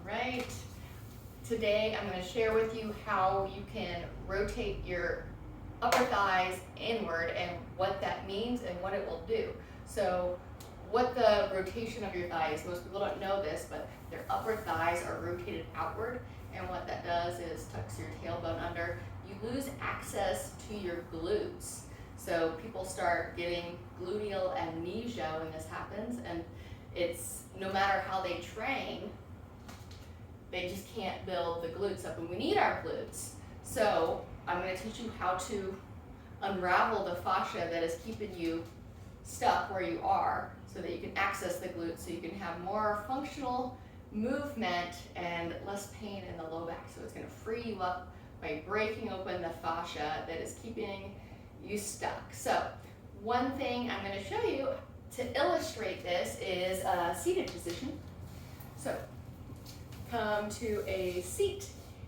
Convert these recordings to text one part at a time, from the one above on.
right. Today I'm going to share with you how you can rotate your upper thighs inward and what that means and what it will do. So what the rotation of your thighs, most people don't know this, but their upper thighs are rotated outward, and what that does is tucks your tailbone under. You lose access to your glutes. So people start getting gluteal amnesia when this happens, and it's no matter how they train, they just can't build the glutes up, and we need our glutes. So I'm going to teach you how to unravel the fascia that is keeping you stuck where you are so that you can access the glutes, so you can have more functional movement and less pain in the low back. So it's going to free you up by breaking open the fascia that is keeping you stuck. So one thing I'm going to show you to illustrate this is a seated position. So come to a seat,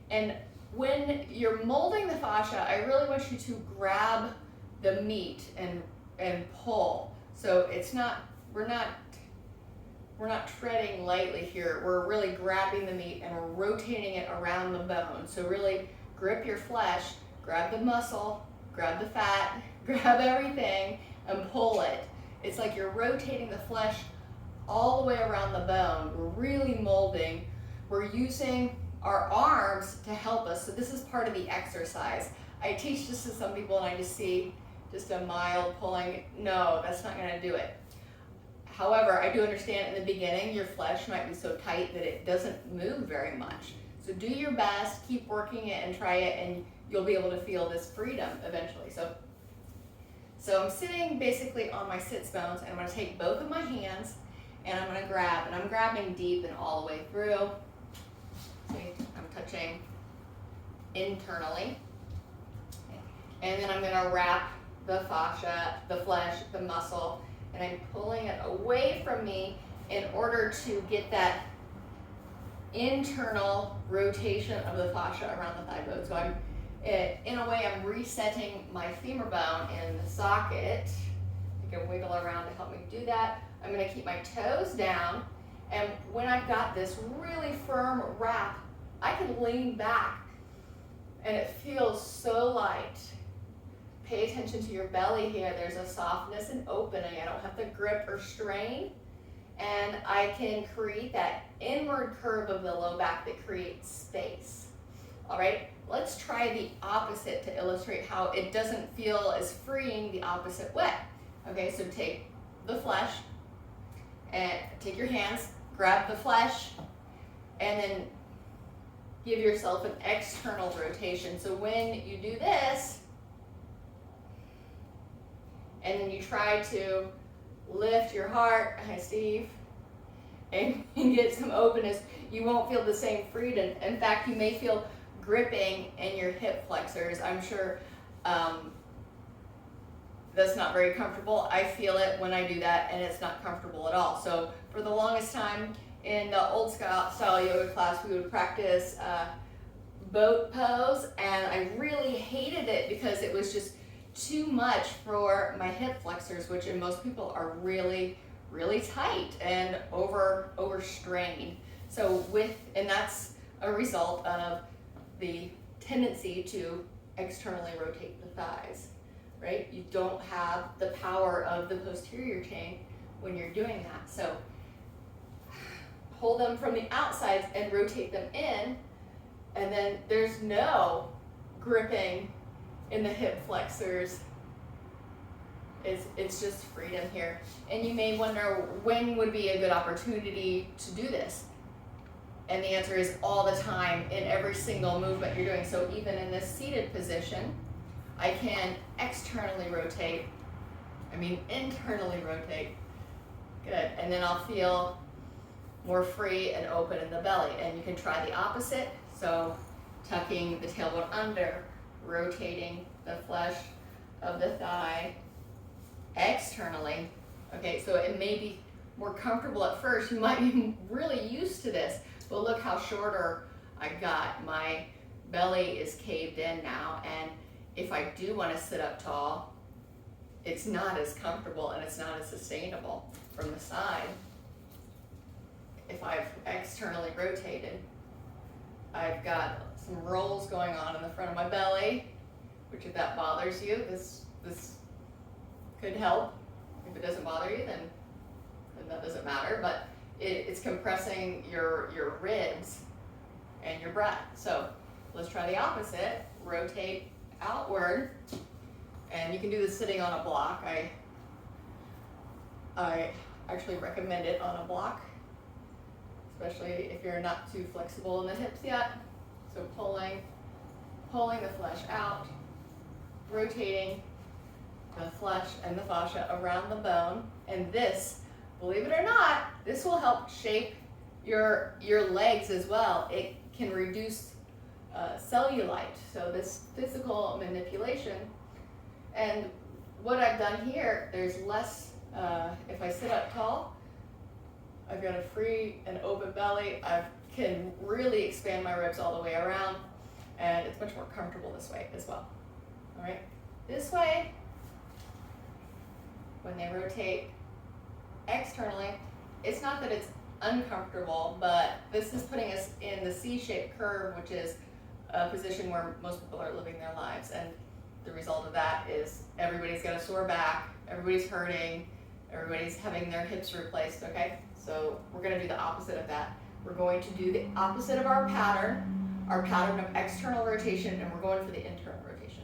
and when you're molding the fascia, I really want you to grab the meat and pull. So it's not, we're not treading lightly here. We're really grabbing the meat and we're rotating it around the bone. So really grip your flesh, grab the muscle, grab the fat, grab everything and pull it. It's like you're rotating the flesh all the way around the bone. We're really molding. We're using our arms to help us. So this is part of the exercise. I teach this to some people and I just see just a mild pulling. No, that's not going to do it. However, I do understand in the beginning your flesh might be so tight that it doesn't move very much. So do your best, keep working it and try it, and you'll be able to feel this freedom eventually. So I'm sitting basically on my sits bones, and I'm going to take both of my hands and I'm going to grab, and I'm grabbing deep and all the way through. See, I'm touching internally. And then I'm going to wrap the fascia, the flesh, the muscle, and I'm pulling it away from me in order to get that internal rotation of the fascia around the thigh bone. So I'm, in a way, I'm resetting my femur bone in the socket. I can wiggle around to help me do that. I'm going to keep my toes down, and when I've got this really firm wrap, I can lean back, and it feels so light. Pay attention to your belly here. There's a softness and opening. I don't have to grip or strain, and I can create that inward curve of the low back that creates space. All right, let's try the opposite to illustrate how it doesn't feel as freeing the opposite way. Okay, so take the flesh and take your hands, grab the flesh, and then give yourself an external rotation. So when you do this, and then you try to lift your heart, hi Steve, and get some openness, you won't feel the same freedom. In fact, you may feel gripping in your hip flexors. I'm sure that's not very comfortable. I feel it when I do that, and it's not comfortable at all. So for the longest time in the old style yoga class, we would practice boat pose, and I really hated it because it was just too much for my hip flexors, which in most people are really, really tight and overstrained. So and that's a result of the tendency to externally rotate the thighs, right? You don't have the power of the posterior chain when you're doing that. So hold them from the outsides and rotate them in, and then there's no gripping in the hip flexors. It's just freedom here. And you may wonder, when would be a good opportunity to do this? And the answer is all the time, in every single movement you're doing. So even in this seated position, I can externally rotate. Internally rotate. Good. And then I'll feel more free and open in the belly. And you can try the opposite. So tucking the tailbone under, rotating the flesh of the thigh externally. Okay, so it may be more comfortable at first. You might be really used to this, but look how shorter I got. My belly is caved in now, and if I do want to sit up tall, it's not as comfortable and it's not as sustainable from the side. if I've externally rotated, I've got some rolls going on in the front of my belly, which if that bothers you, this could help. If it doesn't bother you, then that doesn't matter, but it's compressing your ribs and your breath. So let's try the opposite. Rotate outward, and you can do this sitting on a block. I actually recommend it on a block, especially if you're not too flexible in the hips yet. So pulling the flesh out, rotating the flesh and the fascia around the bone, and this, believe it or not, this will help shape your legs as well. It can reduce cellulite, so this physical manipulation. And what I've done here, there's less, if I sit up tall, I've got a free and open belly. I can really expand my ribs all the way around, and it's much more comfortable this way as well. All right, this way, when they rotate externally, it's not that it's uncomfortable, but this is putting us in the C-shaped curve, which is a position where most people are living their lives. And the result of that is everybody's got a sore back, everybody's hurting, everybody's having their hips replaced, okay? So we're gonna do the opposite of that. We're going to do the opposite of our pattern of external rotation, and we're going for the internal rotation.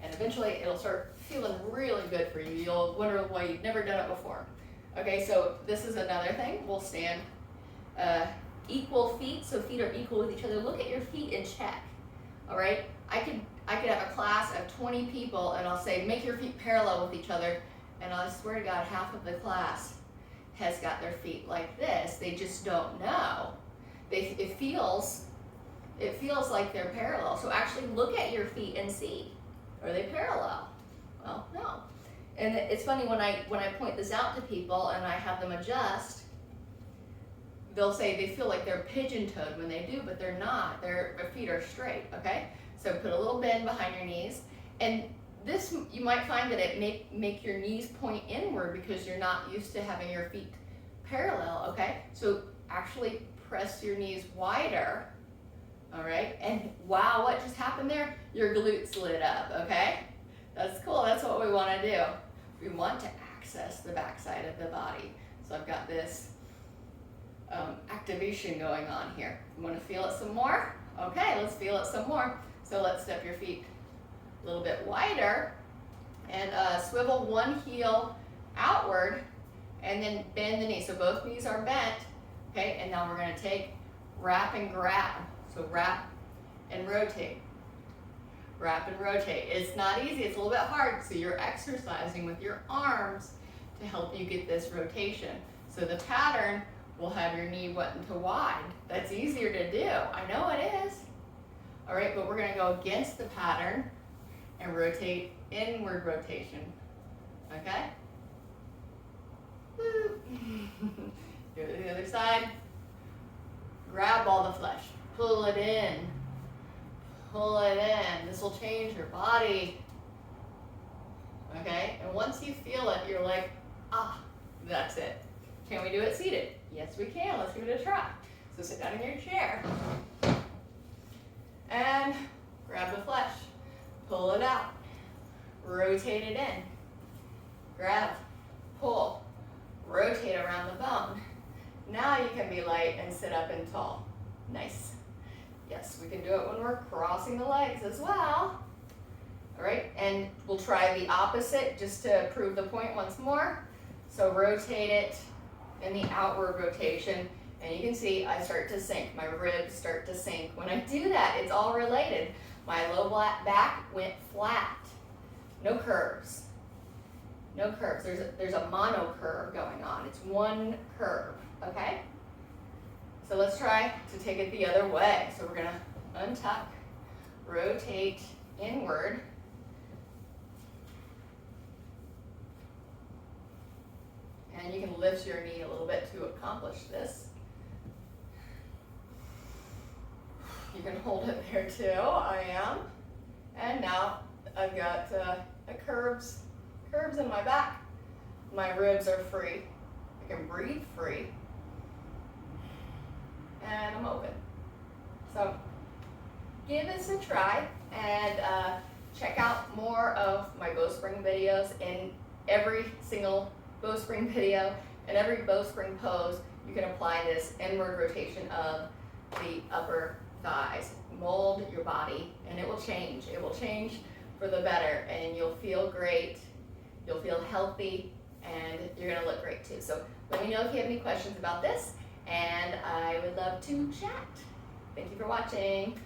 And eventually it'll start feeling really good for you. You'll wonder why you've never done it before. Okay, so this is another thing. We'll stand equal feet, so feet are equal with each other. Look at your feet in check. All right, I could have a class of 20 people, and I'll say make your feet parallel with each other, and I swear to God, half of the class has got their feet like this. They just don't know. It feels like they're parallel. So actually look at your feet and see, are they parallel? Well, no. And it's funny when I point this out to people and I have them adjust, they'll say they feel like they're pigeon-toed when they do, but they're not. Their feet are straight, okay? So put a little bend behind your knees. And this, you might find that it make your knees point inward because you're not used to having your feet parallel, okay? So actually press your knees wider, all right? And wow, what just happened there? Your glutes lit up, okay? That's cool, that's what we wanna do. We want to access the backside of the body. So I've got this activation going on here. You wanna feel it some more? Okay, let's feel it some more. So let's step your feet a little bit wider and swivel one heel outward and then bend the knee. So both knees are bent, okay? And now we're gonna take wrap and grab. So wrap and rotate. Wrap and rotate. It's not easy, it's a little bit hard, so you're exercising with your arms to help you get this rotation. So the pattern will have your knee wanting to wide. That's easier to do, I know it is. All right, but we're gonna go against the pattern and rotate inward rotation, okay? Woo. Go to the other side. Grab all the flesh, pull it in. Pull it in. This will change your body. Okay? And once you feel it, you're like, ah, that's it. Can we do it seated? Yes, we can. Let's give it a try. So sit down in your chair. And grab the flesh. Pull it out. Rotate it in. Grab. Pull. Rotate around the bone. Now you can be light and sit up and tall. Nice. Yes, we can do it when we're crossing the legs as well. All right, and we'll try the opposite just to prove the point once more. So rotate it in the outward rotation, and you can see I start to sink. My ribs start to sink. When I do that, it's all related. My low back went flat. No curves. No curves. There's a mono curve going on. It's one curve, okay? So let's try to take it the other way. So we're gonna untuck, rotate inward. And you can lift your knee a little bit to accomplish this. You can hold it there too, I am. And now I've got curves in my back. My ribs are free. I can breathe free. and I'm open. So give this a try, and check out more of my Bowspring videos. In every single Bowspring video and every Bowspring pose, you can apply this inward rotation of the upper thighs. Mold your body, and it will change. It will change for the better, and you'll feel great. You'll feel healthy, and you're gonna look great too. So let me know if you have any questions about this, and I would love to chat. Thank you for watching.